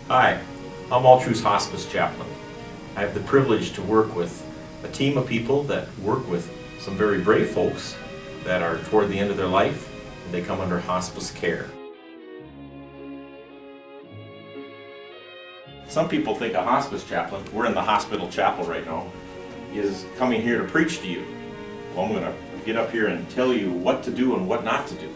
Hi, I'm All Truths Hospice Chaplain. I have the privilege to work with a team of people that work with some very brave folks that are toward the end of their life and they come under hospice care. Some people think a hospice chaplain, we're in the hospital chapel right now, is coming here to preach to you. Well, I'm going to get up here and tell you what to do and what not to do.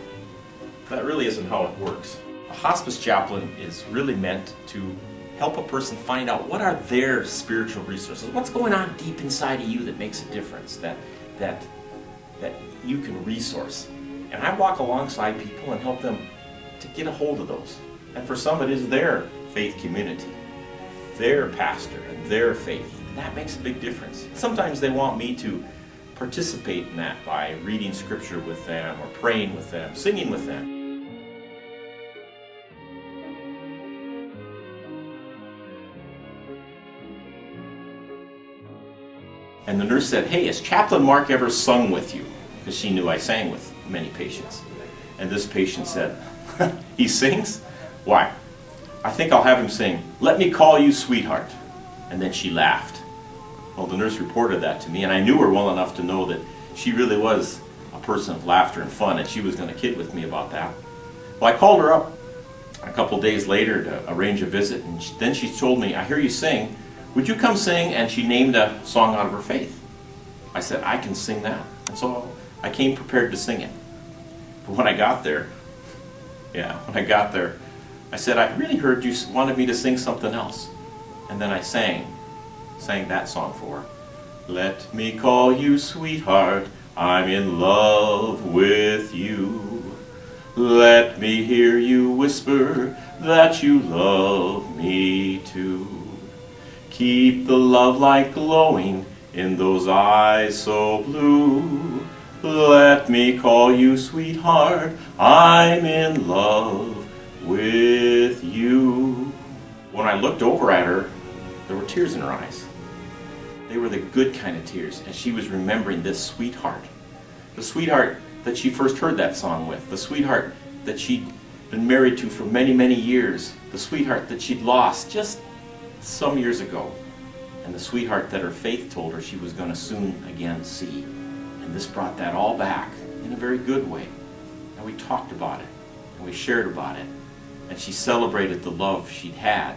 That really isn't how it works. A hospice chaplain is really meant to help a person find out what are their spiritual resources, what's going on deep inside of you that makes a difference, that you can resource. And I walk alongside people and help them to get a hold of those. And for some it is their faith community, their pastor and their faith. And that makes a big difference. Sometimes they want me to participate in that by reading scripture with them or praying with them, singing with them. And the nurse said, "Hey, has Chaplain Mark ever sung with you?" Because she knew I sang with many patients. And this patient said, "He sings? Why? I think I'll have him sing, 'Let Me Call You Sweetheart.'" And then she laughed. Well, the nurse reported that to me, and I knew her well enough to know that she really was a person of laughter and fun, and she was going to kid with me about that. Well, I called her up a couple days later to arrange a visit, and then she told me, "I hear you sing. Would you come sing?" And she named a song out of her faith. I said, "I can sing that." And so I came prepared to sing it. But when I got there, I said, "I really heard you wanted me to sing something else." And then I sang that song for her. "Let me call you sweetheart, I'm in love with you. Let me hear you whisper that you love me too. Keep the love light glowing in those eyes so blue. Let me call you sweetheart, I'm in love with you." When I looked over at her, there were tears in her eyes. They were the good kind of tears, and she was remembering this sweetheart. The sweetheart that she first heard that song with, the sweetheart that she'd been married to for many, many years, the sweetheart that she'd lost just some years ago, and the sweetheart that her faith told her she was going to soon again see. And this brought that all back in a very good way. And we talked about it, and we shared about it, and she celebrated the love she'd had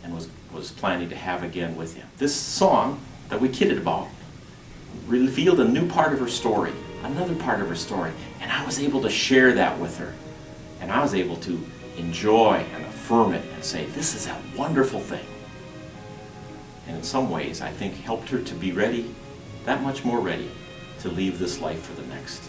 and was planning to have again with him. This song that we kidded about revealed a new part of her story, another part of her story, and I was able to share that with her. And I was able to enjoy and affirm it and say, this is a wonderful thing. And in some ways, I think helped her to be ready, that much more ready, to leave this life for the next.